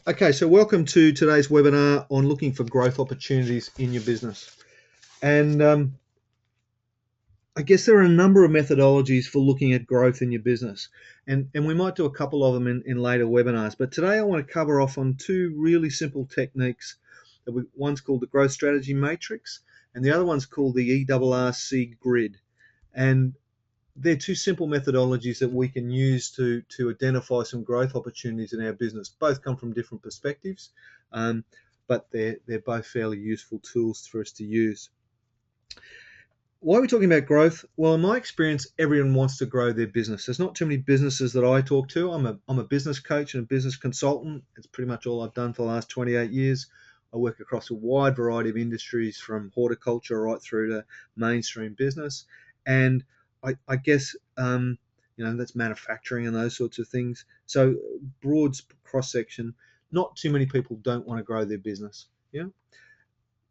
Okay, so welcome to today's webinar on looking for growth opportunities in your business. And I guess there are a number of methodologies for looking at growth in your business. And we might do a couple of them in later webinars. But today I want to cover off on two really simple techniques. One's called the Growth Strategy Matrix, and the other one's called the ERRC Grid. And they're two simple methodologies that we can use to identify some growth opportunities in our business. Both come from different perspectives, but they're both fairly useful tools for us to use. Why are we talking about growth? Well, in my experience, everyone wants to grow their business. There's not too many businesses that I talk to. I'm a business coach and a business consultant. It's pretty much all I've done for the last 28 years. I work across a wide variety of industries, from horticulture right through to mainstream business. And I guess that's manufacturing and those sorts of things. So broad cross section. Not too many people don't want to grow their business. Yeah.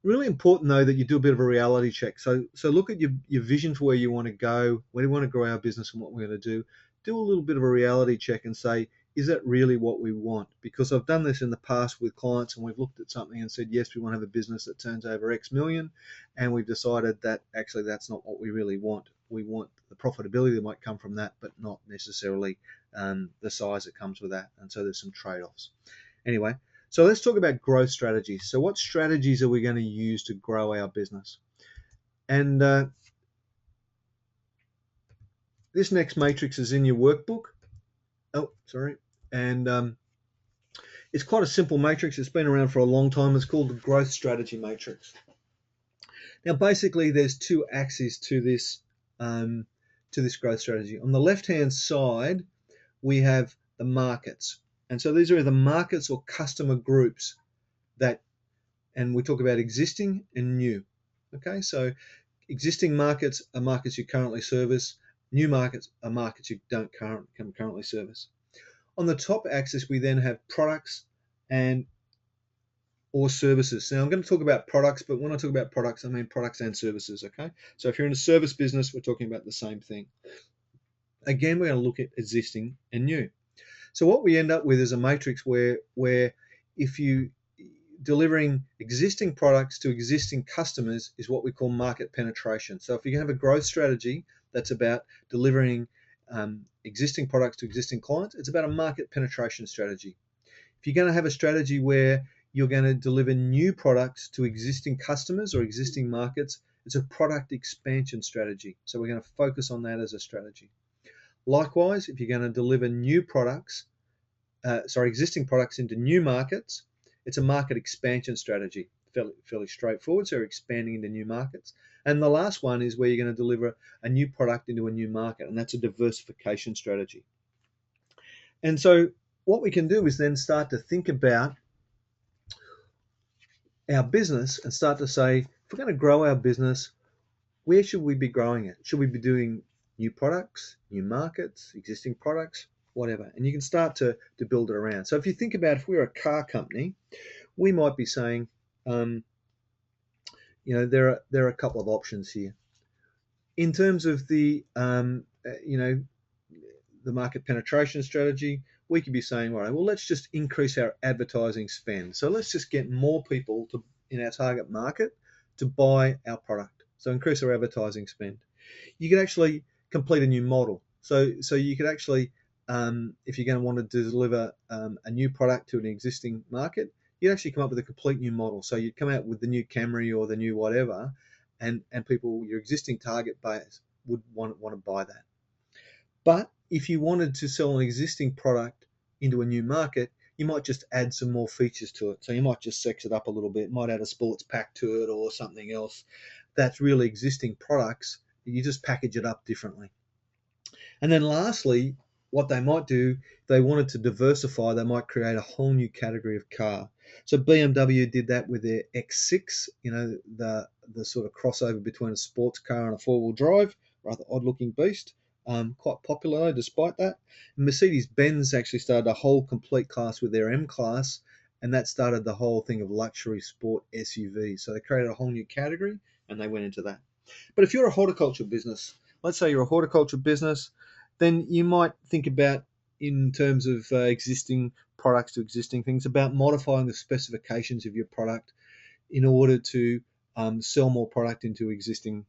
Really important though that you do a bit of a reality check. So look at your vision for where you want to go, where do you want to grow our business and what we're going to do. Do a little bit of a reality check and say, is that really what we want? Because I've done this in the past with clients, and we've looked at something and said, yes, we want to have a business that turns over X million, and we've decided that actually that's not what we really want. We want the profitability that might come from that, but not necessarily the size that comes with that. And so there's some trade-offs. Anyway, so let's talk about growth strategies. So what strategies are we going to use to grow our business? And this next matrix is in your workbook. Oh, sorry. And it's quite a simple matrix. It's been around for a long time. It's called the growth strategy matrix. Now, basically, there's two axes to this growth strategy. On the left-hand side, we have the markets. And so these are the markets or customer groups that, and we talk about existing and new. Okay, so existing markets are markets you currently service. New markets are markets you don't currently service. On the top axis, we then have products and or services. Now, I'm going to talk about products, but when I talk about products, I mean products and services. Okay, so if you're in a service business, we're talking about the same thing. Again, we're going to look at existing and new. So what we end up with is a matrix where if you delivering existing products to existing customers is what we call market penetration. So if you have a growth strategy that's about delivering existing products to existing clients, it's about a market penetration strategy. If you're going to have a strategy where you're going to deliver new products to existing customers or existing markets, it's a product expansion strategy. So we're going to focus on that as a strategy. Likewise, if you're going to deliver existing products into new markets, it's a market expansion strategy. Fairly straightforward. So you're expanding into new markets. And the last one is where you're going to deliver a new product into a new market, and that's a diversification strategy. And so what we can do is then start to think about our business and start to say, if we're going to grow our business, where should we be growing it? Should we be doing new products, new markets, existing products, whatever? And you can start to build it around. So if you think about, if we're a car company, we might be saying, there are a couple of options here. In terms of the market penetration strategy, we could be saying, all right, well, let's just increase our advertising spend. So let's just get more people in our target market to buy our product. So increase our advertising spend. You could actually complete a new model. So you could actually, if you're going to want to deliver a new product to an existing market, you'd actually come up with a complete new model. So you'd come out with the new Camry or the new whatever, and people, your existing target buyers, would want to buy that. But if you wanted to sell an existing product into a new market, you might just add some more features to it. So you might just sex it up a little bit, might add a sports pack to it or something else. That's really existing products. You just package it up differently. And then lastly, what they might do, if they wanted to diversify, they might create a whole new category of car. So BMW did that with their X6, the sort of crossover between a sports car and a four-wheel drive, rather odd-looking beast. Quite popular despite that. Mercedes-Benz actually started a whole complete class with their M-Class, and that started the whole thing of luxury sport SUV. So they created a whole new category, and they went into that. But if you're a horticulture business, let's say you're a horticulture business, then you might think about, in terms of existing products to existing things, about modifying the specifications of your product in order to sell more product into existing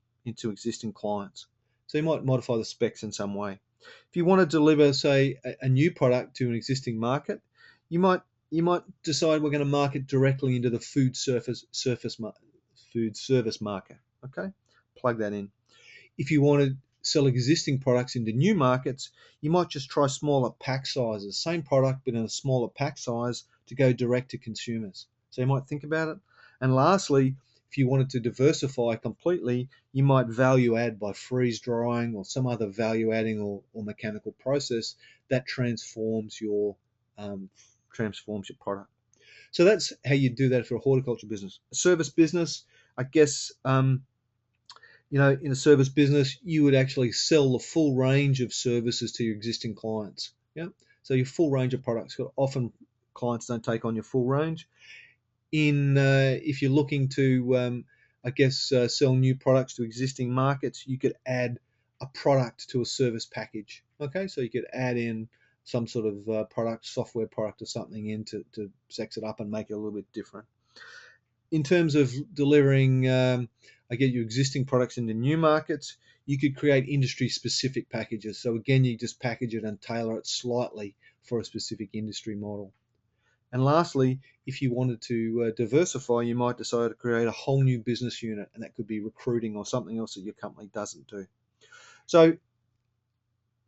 clients. So you might modify the specs in some way. If you want to deliver, say, a new product to an existing market, you might decide we're going to market directly into the food service market. Okay, plug that in. If you want to sell existing products into new markets, you might just try smaller pack sizes, same product but in a smaller pack size to go direct to consumers. So you might think about it. And lastly, if you wanted to diversify completely, you might value add by freeze drying or some other value adding or mechanical process that transforms your product. So that's how you do that for a horticulture business. A service business, I guess, in a service business, you would actually sell the full range of services to your existing clients. Yeah. So your full range of products. Often clients don't take on your full range. If you're looking to, sell new products to existing markets, you could add a product to a service package. Okay, so you could add in some sort of product, software product or something in to sex it up and make it a little bit different. In terms of delivering, your existing products into new markets, you could create industry-specific packages. So again, you just package it and tailor it slightly for a specific industry model. And lastly, if you wanted to diversify, you might decide to create a whole new business unit, and that could be recruiting or something else that your company doesn't do. So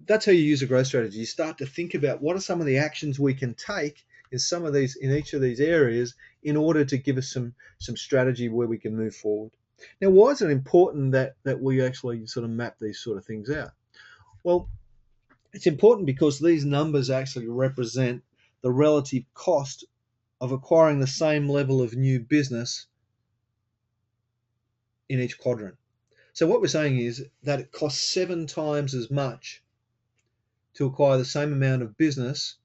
that's how you use a growth strategy. You start to think about what are some of the actions we can take in each of these areas in order to give us some strategy where we can move forward. Now, why is it important that we actually sort of map these sort of things out? Well, it's important because these numbers actually represent the relative cost of acquiring the same level of new business in each quadrant. So what we're saying is that it costs 7 times as much to acquire the same amount of business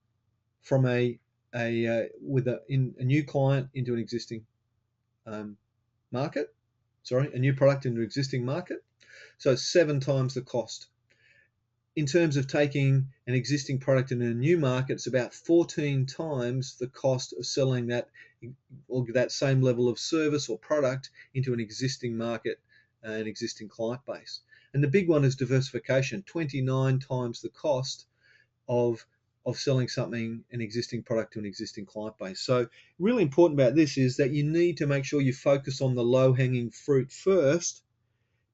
from a new client into an existing market. A new product into an existing market. So 7 times the cost. In terms of taking an existing product in a new market, it's about 14 times the cost of selling that same level of service or product into an existing market, an existing client base. And the big one is diversification, 29 times the cost of selling an existing product to an existing client base. So really important about this is that you need to make sure you focus on the low-hanging fruit first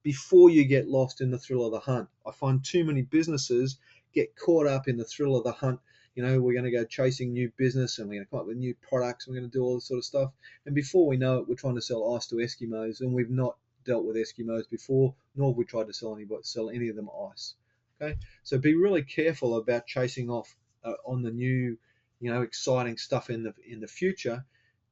before you get lost in the thrill of the hunt. I find too many businesses get caught up in the thrill of the hunt. We're going to go chasing new business and we're going to come up with new products. And we're going to do all this sort of stuff. And before we know it, we're trying to sell ice to Eskimos, and we've not dealt with Eskimos before, nor have we tried to sell any of them ice. Okay, so be really careful about chasing off on the new, exciting stuff in the future.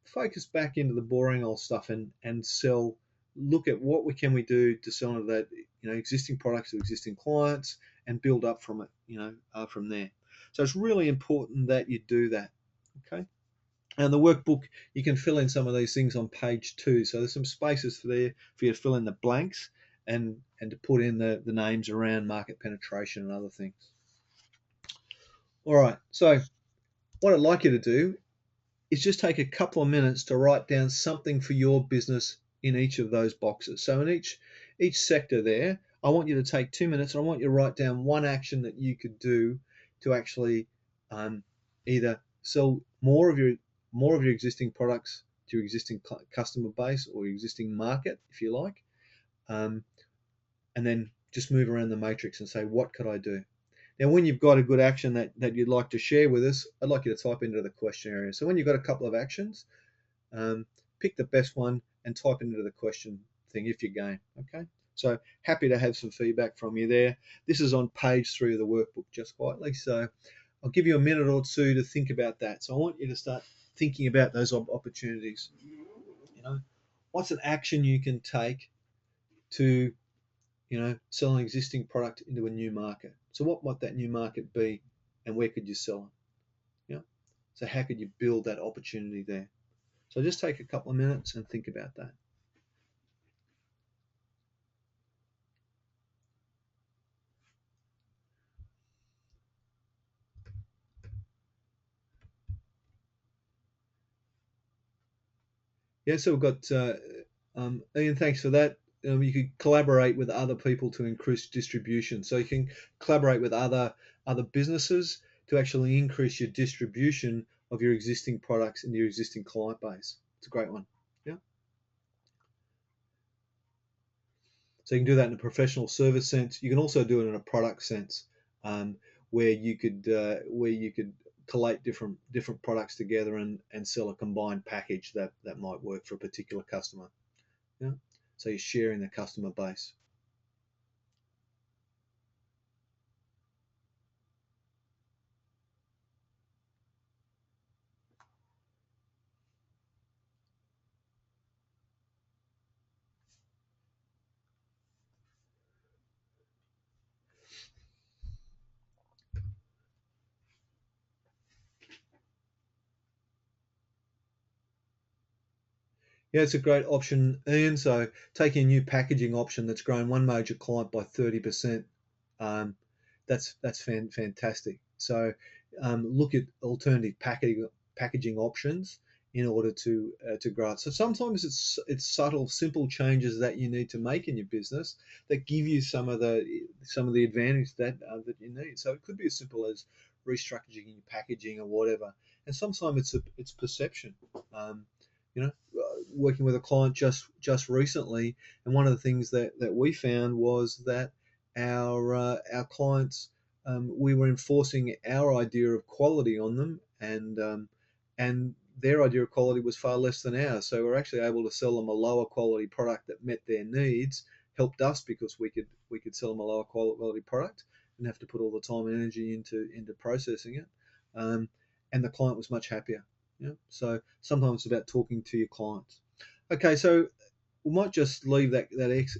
Focus back into the boring old stuff and sell. Look at what we can do to sell that existing products to existing clients and build up from it from there. So it's really important that you do that. Okay, and the workbook, you can fill in some of these things on page 2. So there's some spaces for you to fill in the blanks and to put in the names around market penetration and other things. All right, so what I'd like you to do is just take a couple of minutes to write down something for your business in each of those boxes. So in each sector there, I want you to take 2 minutes and I want you to write down one action that you could do to actually either sell more of your existing products to your existing customer base or your existing market, if you like, and then just move around the matrix and say, what could I do? Now, when you've got a good action that you'd like to share with us, I'd like you to type into the question area. So when you've got a couple of actions, pick the best one and type into the question thing if you're game. Okay, so happy to have some feedback from you there. This is on page 3 of the workbook, just quietly. So I'll give you a minute or two to think about that. So I want you to start thinking about those opportunities. What's an action you can take to sell an existing product into a new market? So what might that new market be, and where could you sell it? So how could you build that opportunity there? So just take a couple of minutes and think about that. Yeah, so we've got Ian. Thanks for that. You could collaborate with other people to increase distribution. So you can collaborate with other businesses to actually increase your distribution of your existing products into your existing client base. It's a great one. Yeah. So you can do that in a professional service sense. You can also do it in a product sense, um, where you could collate different products together and sell a combined package that might work for a particular customer. Yeah. So you're sharing the customer base. Yeah, it's a great option, Ian. So taking a new packaging option that's grown one major client by 30%, um, that's fantastic. So look at alternative packaging options in order to grow it. So sometimes it's subtle, simple changes that you need to make in your business that give you some of the advantage that you need. So it could be as simple as restructuring your packaging or whatever. And sometimes it's perception. Um, Working with a client just recently, and one of the things that we found was that our clients, we were enforcing our idea of quality on them, and their idea of quality was far less than ours. So we're actually able to sell them a lower quality product that met their needs, helped us because we could sell them a lower quality product and have to put all the time and energy into processing it, um, and the client was much happier. Yeah. So sometimes it's about talking to your clients. Okay, so we might just leave that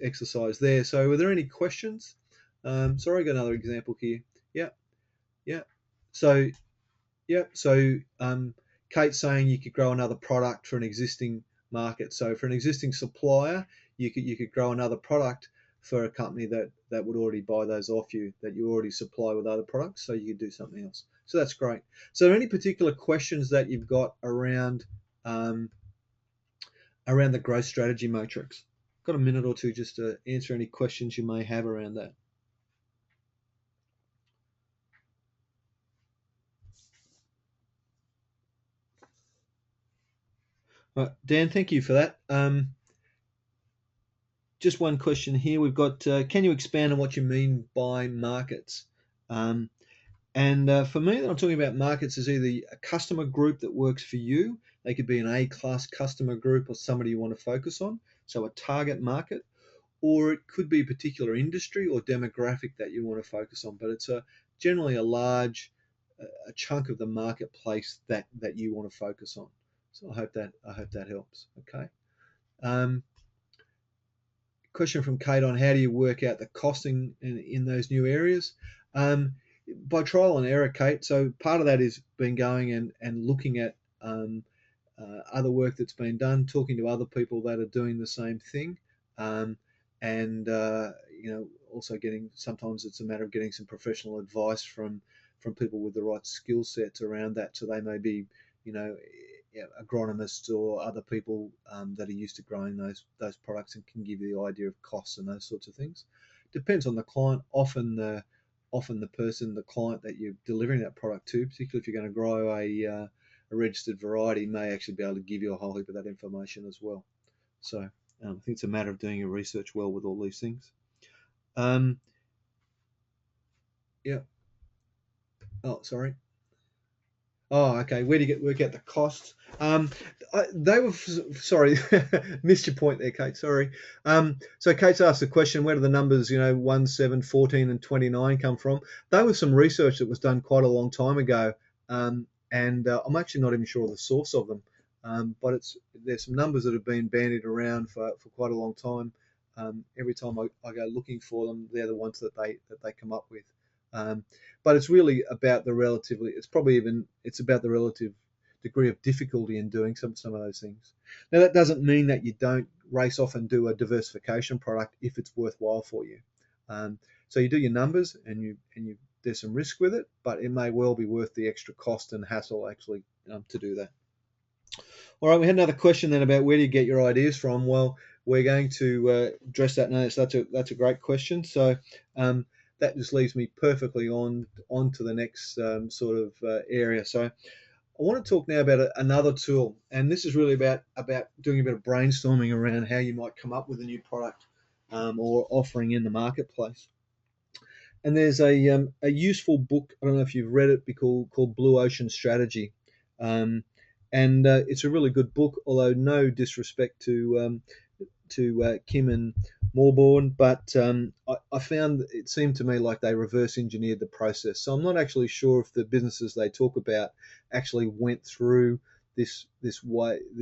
exercise there. So, are there any questions? Sorry, I got another example here. Yeah, yeah. So, yeah. So, Kate's saying you could grow another product for an existing market. So, for an existing supplier, you could grow another product for a company that would already buy those off you that you already supply with other products. So you could do something else. So that's great. So, any particular questions that you've got um, around the growth strategy matrix? Got a minute or two just to answer any questions you may have around that. Right, Dan, thank you for that. Just one question here. We've got, can you expand on what you mean by markets? Um, and for me, I'm talking about markets as either a customer group that works for you. They could be an A-class customer group or somebody you want to focus on. So a target market, or it could be a particular industry or demographic that you want to focus on. But it's generally a large a chunk of the marketplace that you want to focus on. So I hope that helps. Okay. Um, Question from Kate on how do you work out the costing in those new areas? By trial and error, Kate. So part of that is been going and looking at other work that's been done, talking to other people that are doing the same thing, um, and also getting. Sometimes it's a matter of getting some professional advice from people with the right skill sets around that, so they may be, you know, agronomists or other people that are used to growing those products and can give you the idea of costs and those sorts of things. Depends on the client. Often the client that you're delivering that product to, particularly if you're going to grow a registered variety, may actually be able to give you a whole heap of that information as well. So I think it's a matter of doing your research well with all these things. Um, yeah. Oh, sorry. Oh, okay. Where do you work out the costs? They were sorry, missed your point there, Kate. Sorry. So Kate's asked the question: where do the numbers, 1, 7, 14, and 29 come from? They were some research that was done quite a long time ago, and I'm actually not even sure of the source of them. But there's some numbers that have been bandied around for quite a long time. Every time I go looking for them, they're the ones that they come up with. Um, but it's really about it's about the relative degree of difficulty in doing some of those things. Now that doesn't mean that you don't race off and do a diversification product if it's worthwhile for you. So you do your numbers and you there's some risk with it, but it may well be worth the extra cost and hassle actually to do that. All right, we had another question then about where do you get your ideas from? Well, we're going to address that now. So that's a great question. So um, that just leaves me perfectly on to the next sort of area. So I want to talk now about another tool, and this is really about doing a bit of brainstorming around how you might come up with a new product or offering in the marketplace. And there's a useful book. I don't know if you've read it, called Blue Ocean Strategy, um, and it's a really good book. Although no disrespect to Kim and Morborn, but I found it seemed to me like they reverse engineered the process. So I'm not actually sure if the businesses they talk about actually went through this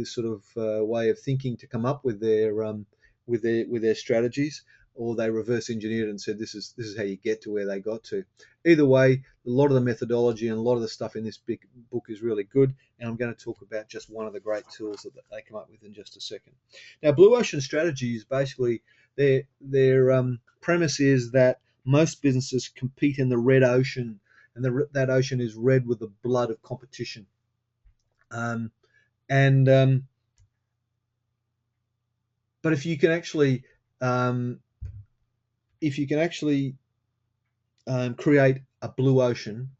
sort of way of thinking to come up with their strategies, or they reverse engineered and said this is how you get to where they got to. Either way, a lot of the methodology and a lot of the stuff in this big book is really good, and I'm going to talk about just one of the great tools that they come up with in just a second. Now, Blue Ocean Strategy is basically their premise is that most businesses compete in the red ocean, and that ocean is red with the blood of competition. Um, and But um, if you can actually create a blue ocean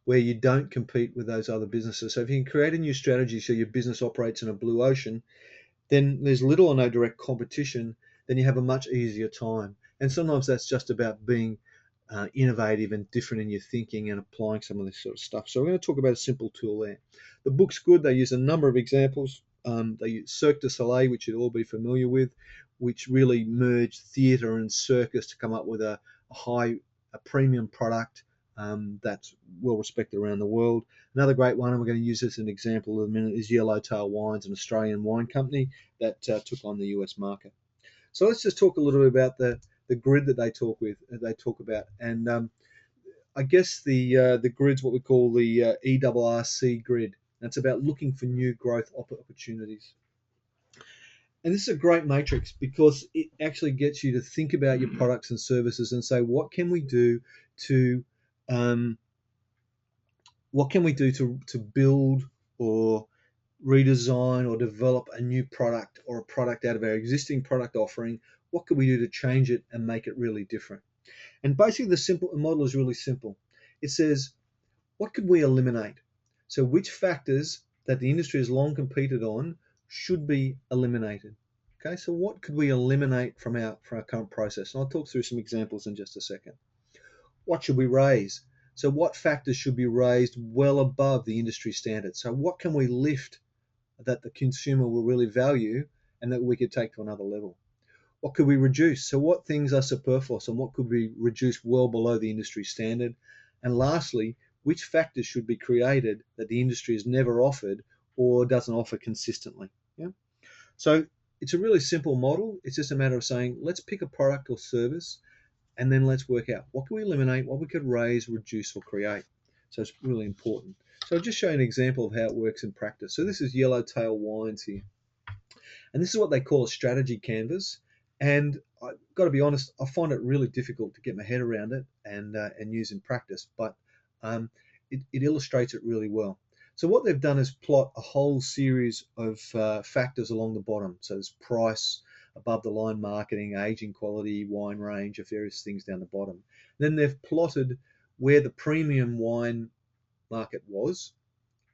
where you don't compete with those other businesses, so if you can create a new strategy so your business operates in a blue ocean, then there's little or no direct competition, then you have a much easier time. And sometimes that's just about being innovative and different in your thinking and applying some of this sort of stuff. So we're going to talk about a simple tool there. The book's good. They use a number of examples. They use Cirque du Soleil, which you'll all be familiar with, which really merged theatre and circus to come up with a premium product that's well respected around the world. Another great one, and we're going to use this as an example in a minute, is Yellowtail Wines, an Australian wine company that took on the US market. So let's just talk a little bit about the grid that they talk about, and I guess the grid's what we call the ERRC grid. That's about looking for new growth opportunities. And this is a great matrix because it actually gets you to think about your products and services and say, to um, what can we do to build or redesign or develop a new product or a product out of our existing product offering? What could we do to change it and make it really different? And basically, the model is really simple. It says, what could we eliminate? So, which factors that the industry has long competed on should be eliminated? Okay, so what could we eliminate from our current process? And I'll talk through some examples in just a second. What should we raise? So, what factors should be raised well above the industry standard? So, what can we lift that the consumer will really value and that we could take to another level? What could we reduce? So what things are superfluous and what could we reduce well below the industry standard? And lastly, which factors should be created that the industry has never offered or doesn't offer consistently? Yeah. So it's a really simple model. It's just a matter of saying, let's pick a product or service and then let's work out what can we eliminate, what we could raise, reduce, or create. So it's really important. So I'll just show you an example of how it works in practice. So this is Yellowtail Wines here. And this is what they call a strategy canvas. And I've got to be honest, I find it really difficult to get my head around it and use in practice, but it illustrates it really well. So what they've done is plot a whole series of factors along the bottom. So there's price, above the line marketing, aging quality, wine range, of various things down the bottom. Then they've plotted where the premium wine market was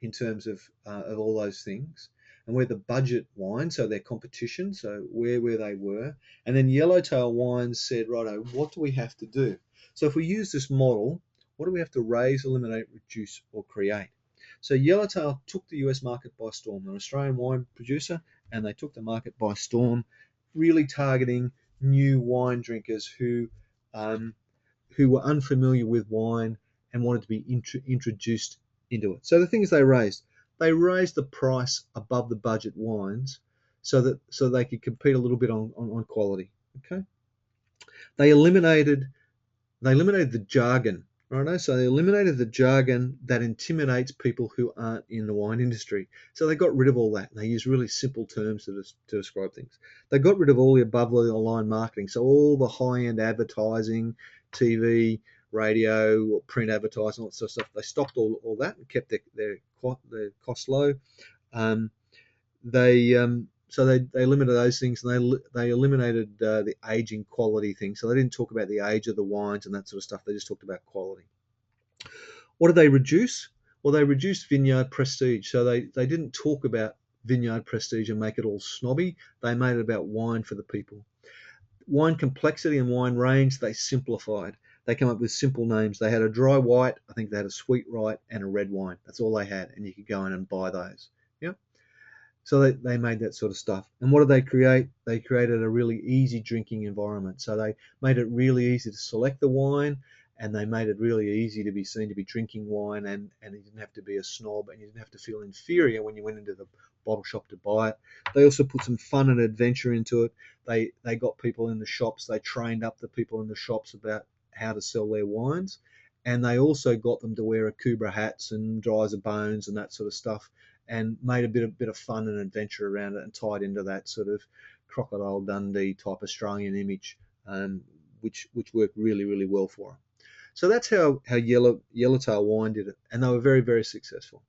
in terms of all those things, and where the budget wine, so their competition, so where they were, and then Yellowtail Wines said, righto, what do we have to do? So if we use this model, what do we have to raise, eliminate, reduce, or create? So Yellowtail took the US market by storm. They're an Australian wine producer, and they took the market by storm, really targeting new wine drinkers who were unfamiliar with wine and wanted to be introduced into it. So the things they raised the price above the budget wines so they could compete a little bit on quality. Okay. They eliminated the jargon. Right? So they eliminated the jargon that intimidates people who aren't in the wine industry. So they got rid of all that. They use really simple terms to describe things. They got rid of all the above the line marketing. So all the high-end advertising, TV, radio, or print advertising, all that sort of stuff. They stopped all that and kept their costs low. they eliminated those things, and they eliminated the aging quality thing. So they didn't talk about the age of the wines and that sort of stuff. They just talked about quality. What did they reduce? Well, they reduced vineyard prestige. So they didn't talk about vineyard prestige and make it all snobby. They made it about wine for the people. Wine complexity and wine range, they simplified. They came up with simple names. They had a dry white, I think they had a sweet white, and a red wine. That's all they had, and you could go in and buy those. Yeah. So they made that sort of stuff. And what did they create? They created a really easy drinking environment. So they made it really easy to select the wine, and they made it really easy to be seen to be drinking wine, and you didn't have to be a snob, and you didn't have to feel inferior when you went into the bottle shop to buy it. They also put some fun and adventure into it. They got people in the shops. They trained up the people in the shops about how to sell their wines, and they also got them to wear Akubra hats and dries of bones and that sort of stuff, and made a bit of fun and adventure around it, and tied into that sort of Crocodile Dundee type Australian image, which worked really, really well for them. So that's how Yellowtail Wine did it, and they were very, very successful.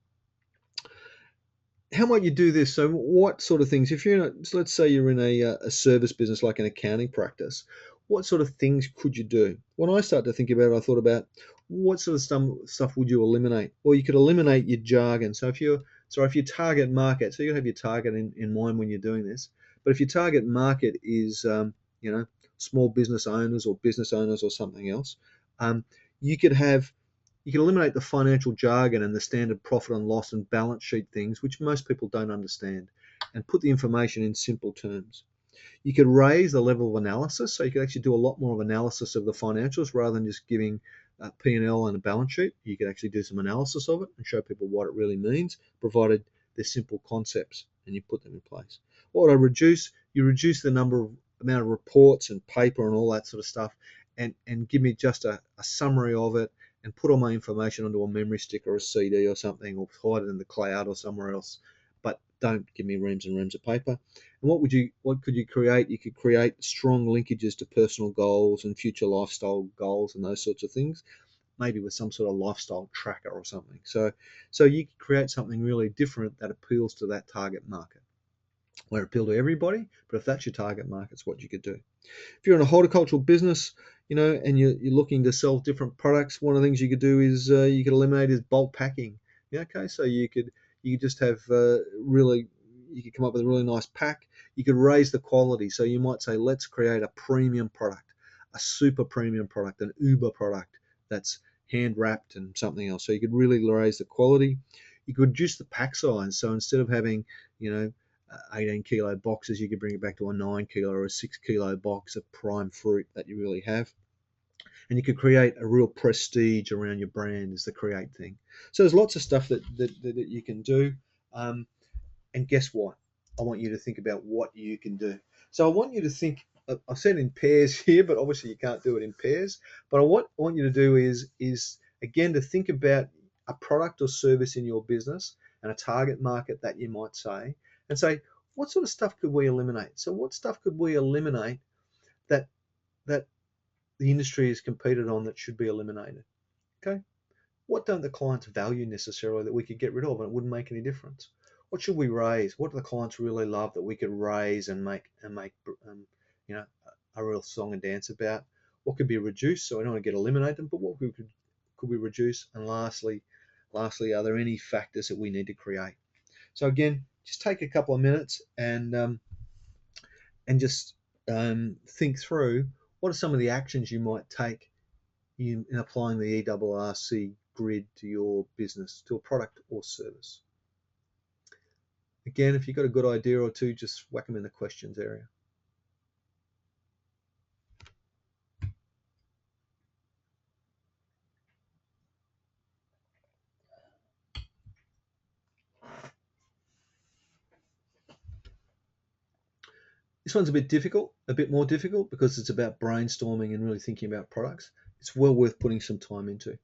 How might you do this? So what sort of things, if you're in so let's say you're in a service business like an accounting practice, what sort of things could you do? When I started to think about it, I thought about what sort of stuff would you eliminate? Well, you could eliminate your jargon. So if your target market, so you have your target in mind when you're doing this, but if your target market is small business owners or something else, um, you could have you can eliminate the financial jargon and the standard profit and loss and balance sheet things, which most people don't understand, and put the information in simple terms. You could raise the level of analysis, so you could actually do a lot more of analysis of the financials rather than just giving a P&L and a balance sheet. You could actually do some analysis of it and show people what it really means, provided they're simple concepts and you put them in place. What I reduce, you reduce the amount of reports and paper and all that sort of stuff, and give me just a summary of it, and put all my information onto a memory stick or a CD or something, or hide it in the cloud or somewhere else. But don't give me reams and reams of paper. And what could you create? You could create strong linkages to personal goals and future lifestyle goals and those sorts of things, maybe with some sort of lifestyle tracker or something. So you could create something really different that appeals to that target market. Won't appeal to everybody, but if that's your target market, it's what you could do. If you're in a horticultural business, and you're looking to sell different products, one of the things you could do is you could eliminate is bulk packing. Yeah, okay, so you could just have you could come up with a really nice pack. You could raise the quality. So you might say, let's create a premium product, a super premium product, an Uber product that's hand wrapped and something else. So you could really raise the quality. You could reduce the pack size. So instead of having, 18 kilo boxes, you could bring it back to a 9 kilo or a 6 kilo box of prime fruit that you really have. And you could create a real prestige around your brand is the create thing. So there's lots of stuff that you can do. And guess what? I want you to think about what you can do. So I want you to think, I said in pairs here, but obviously you can't do it in pairs. But what I want you to do is again, to think about a product or service in your business and a target market that you might say, and say, what sort of stuff could we eliminate? So what stuff could we eliminate that the industry has competed on that should be eliminated? Okay. What don't the clients value necessarily that we could get rid of and it wouldn't make any difference? What should we raise? What do the clients really love that we could raise and make a real song and dance about? What could be reduced? So I don't want to get eliminate them, but what could we reduce? And lastly, are there any factors that we need to create? So again, just take a couple of minutes and just think through what are some of the actions you might take in applying the ERRC grid to your business, to a product or service. Again, if you've got a good idea or two, just whack them in the questions area. This one's a bit more difficult because it's about brainstorming and really thinking about products. It's well worth putting some time into.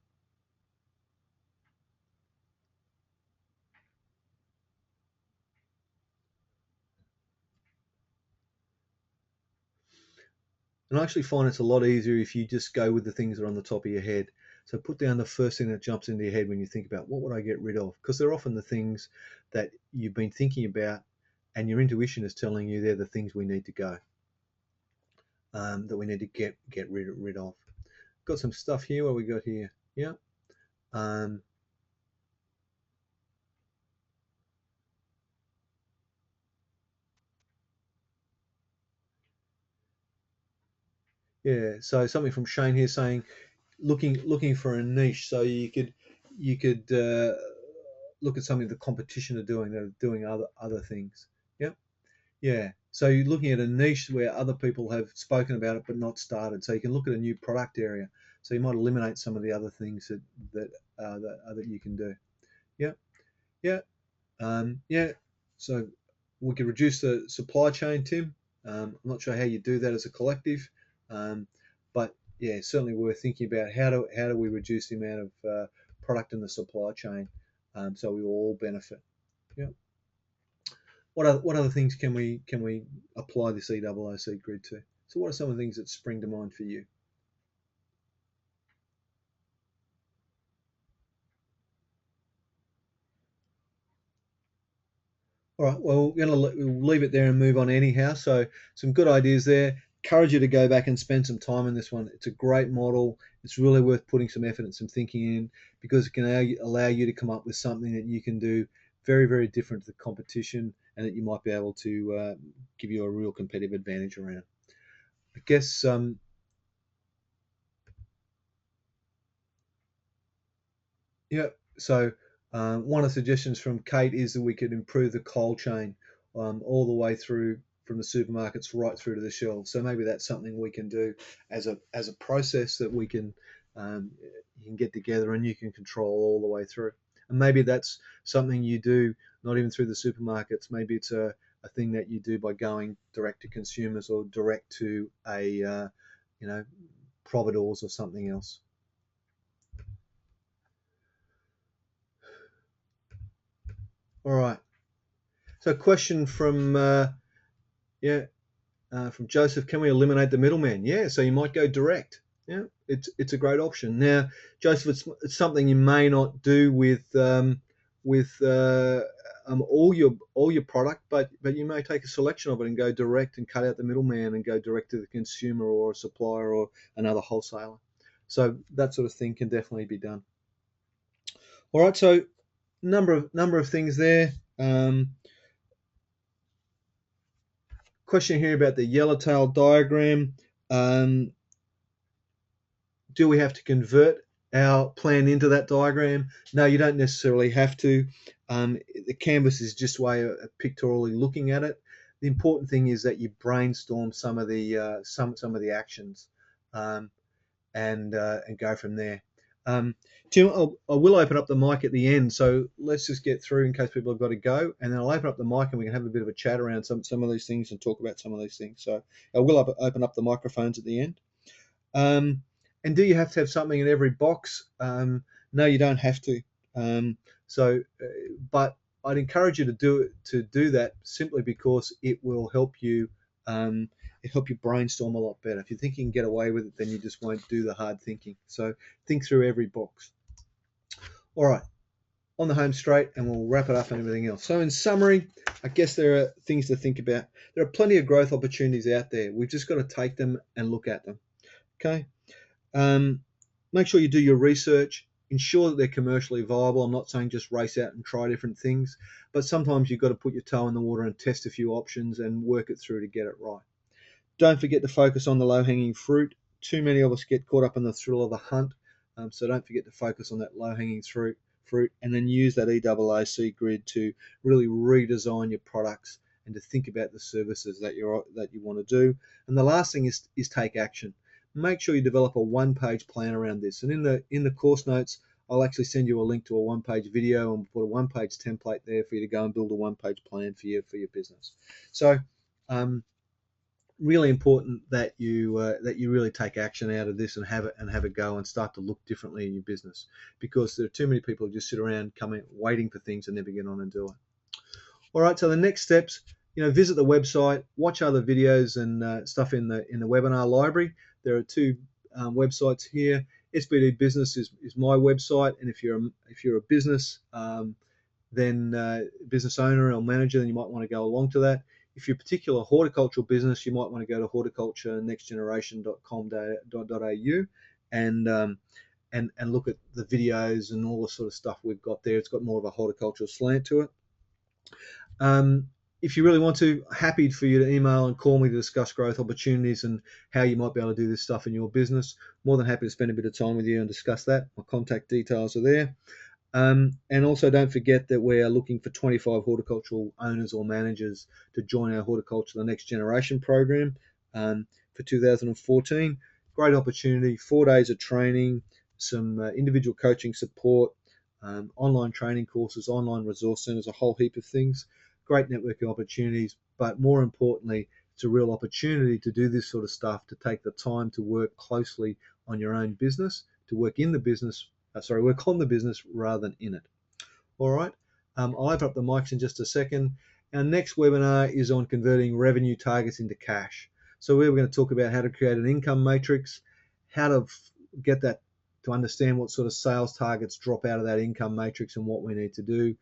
And I actually find it's a lot easier if you just go with the things that are on the top of your head. So put down the first thing that jumps into your head when you think about what would I get rid of? Because they're often the things that you've been thinking about and your intuition is telling you they're the things we need to go, that we need to get rid of. Got some stuff here. What we got here? Yeah. Yeah. So something from Shane here saying looking for a niche. So you could look at something the competition are doing. They're doing other things. Yep. Yeah. So you're looking at a niche where other people have spoken about it but not started. So you can look at a new product area. So you might eliminate some of the other things that you can do. Yeah. Yeah. Yeah. So we could reduce the supply chain, Tim. I'm not sure how you do that as a collective, but yeah, certainly we're thinking about how do we reduce the amount of product in the supply chain, so we all benefit. Yeah. What other things can we apply this EOOC grid to? So what are some of the things that spring to mind for you? All right, well, we'll leave it there and move on anyhow. So some good ideas there. Encourage you to go back and spend some time in this one. It's a great model. It's really worth putting some effort and some thinking in, because it can allow you to come up with something that you can do very, very different to the competition, and that you might be able to give you a real competitive advantage around. I guess, yeah. So one of the suggestions from Kate is that we could improve the cold chain all the way through from the supermarkets right through to the shelves. So maybe that's something we can do as a process that we can you can get together and you can control all the way through. And maybe that's something you do not even through the supermarkets. Maybe it's a thing that you do by going direct to consumers or direct to a you know Providores or something else. All right. So, question from yeah from Joseph: can we eliminate the middleman? Yeah. So you might go direct. Yeah, it's a great option. Now, Joseph, it's something you may not do with all your product, but you may take a selection of it and go direct and cut out the middleman and go direct to the consumer or a supplier or another wholesaler. So that sort of thing can definitely be done. All right. So number of things there. Question here about the yellowtail diagram. Um, do we have to convert our plan into that diagram? No, you don't necessarily have to. The canvas is just a way of pictorially looking at it. The important thing is that you brainstorm some of the actions, um, and go from there. Tim, I will open up the mic at the end, so let's just get through in case people have got to go, and then I'll open up the mic and we can have a bit of a chat around some of these things and talk about some of these things. So I will open up the microphones at the end. And do you have to have something in every box? No, you don't have to. But I'd encourage you to do that simply because it will help you. Help you brainstorm a lot better. If you think you can get away with it, then you just won't do the hard thinking. So think through every box. All right, on the home straight, and we'll wrap it up and everything else. So in summary, I guess there are things to think about. There are plenty of growth opportunities out there. We've just got to take them and look at them. Okay. Make sure you do your research. Ensure that they're commercially viable. I'm not saying just race out and try different things, but sometimes you've got to put your toe in the water and test a few options and work it through to get it right. Don't forget to focus on the low-hanging fruit. Too many of us get caught up in the thrill of the hunt, so don't forget to focus on that low-hanging fruit, and then use that EOOC grid to really redesign your products and to think about the services that you want to do. And the last thing is take action. Make sure you develop a one-page plan around this. And in the course notes, I'll actually send you a link to a one-page video and put a one-page template there for you to go and build a one-page plan for your business. So really important that you really take action out of this and have a go and start to look differently in your business, because there are too many people who just sit around waiting for things and never get on and do it. All right, so the next steps, visit the website, watch other videos and stuff in the webinar library. There are two websites here. SBD Business is my website, and if you're a business, then business owner or manager, then you might want to go along to that. If you're a particular horticultural business, you might want to go to horticulturenextgeneration.com.au and look at the videos and all the sort of stuff we've got there. It's got more of a horticultural slant to it. If you really want to, happy for you to email and call me to discuss growth opportunities and how you might be able to do this stuff in your business. More than happy to spend a bit of time with you and discuss that. My contact details are there. And also don't forget that we are looking for 25 horticultural owners or managers to join our Horticulture the Next Generation program for 2014. Great opportunity, 4 days of training, some individual coaching support, online training courses, online resource centers, a whole heap of things. Great networking opportunities, but more importantly, it's a real opportunity to do this sort of stuff, to take the time to work closely on your own business, to work in the business, work on the business rather than in it. All right, I'll open up the mics in just a second. Our next webinar is on converting revenue targets into cash. So we're going to talk about how to create an income matrix, how to get that, to understand what sort of sales targets drop out of that income matrix and what we need to do,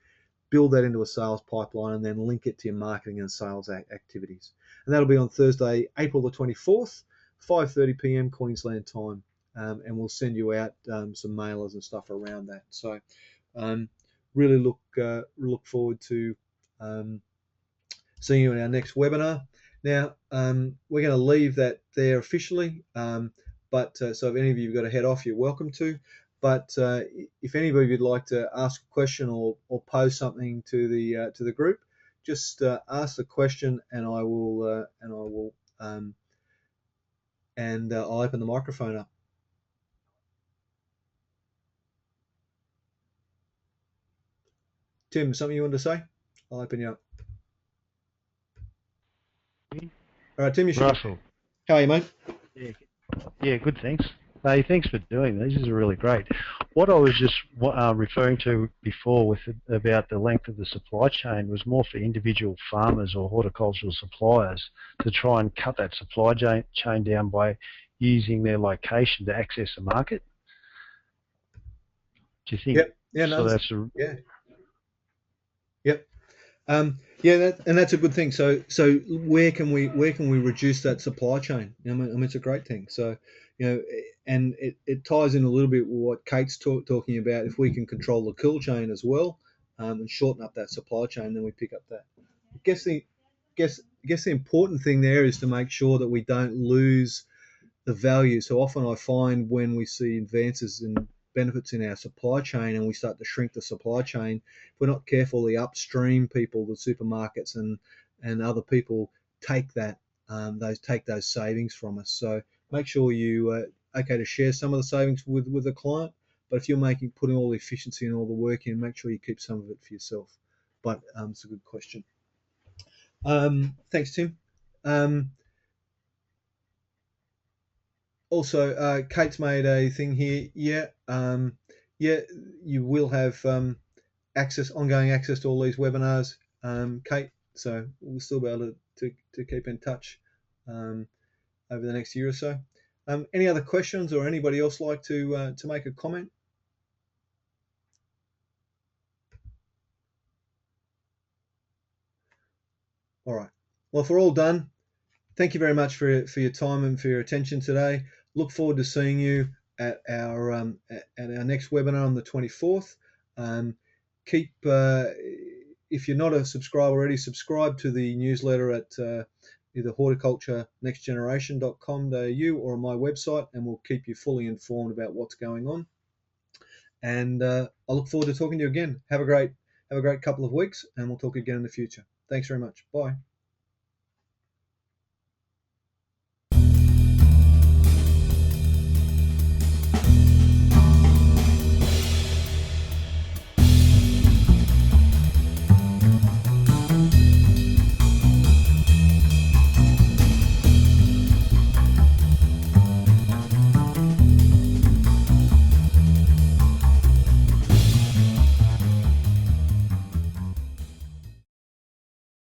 build that into a sales pipeline, and then link it to your marketing and sales activities. And that'll be on Thursday, April the 24th, 5:30 p.m. Queensland time. And we'll send you out some mailers and stuff around that. So really look forward to seeing you in our next webinar. Now, we're going to leave that there officially, but so if any of you have got to head off, you're welcome to. But if anybody would like to ask a question or pose something to the group, just ask the question, and I'll open the microphone up. Tim, something you want to say? I'll open you up. All right, Tim, you should. Russell. How are you, mate? Yeah, good, thanks. Hey, thanks for doing these. These are really great. What I was just referring to before about the length of the supply chain was more for individual farmers or horticultural suppliers to try and cut that supply chain down by using their location to access the market. Do you think? Yep. Yeah. No. So that's yeah. Yep. That's a good thing. So where can we reduce that supply chain? I mean, it's a great thing. So, and it ties in a little bit with what Kate's talking about. If we can control the kill chain as well, and shorten up that supply chain, then we pick up that. I guess the important thing there is to make sure that we don't lose the value. So often I find when we see advances in benefits in our supply chain and we start to shrink the supply chain, if we're not careful, the upstream people, the supermarkets and other people take that those savings from us. So make sure you okay to share some of the savings with the client, but if you're putting all the efficiency and all the work in, make sure you keep some of it for yourself. But it's a good question. Thanks, Tim. Also, Kate's made a thing here. Yeah, you will have ongoing access to all these webinars, Kate. So we'll still be able to keep in touch over the next year or so. Any other questions, or anybody else like to make a comment? All right. Well, if we're all done, thank you very much for your time and for your attention today. Look forward to seeing you at our next webinar on the 24th. If you're not a subscriber already, subscribe to the newsletter at either horticulturenextgeneration.com.au or on my website, and we'll keep you fully informed about what's going on. And I look forward to talking to you again. Have a great couple of weeks, and we'll talk again in the future. Thanks very much. Bye.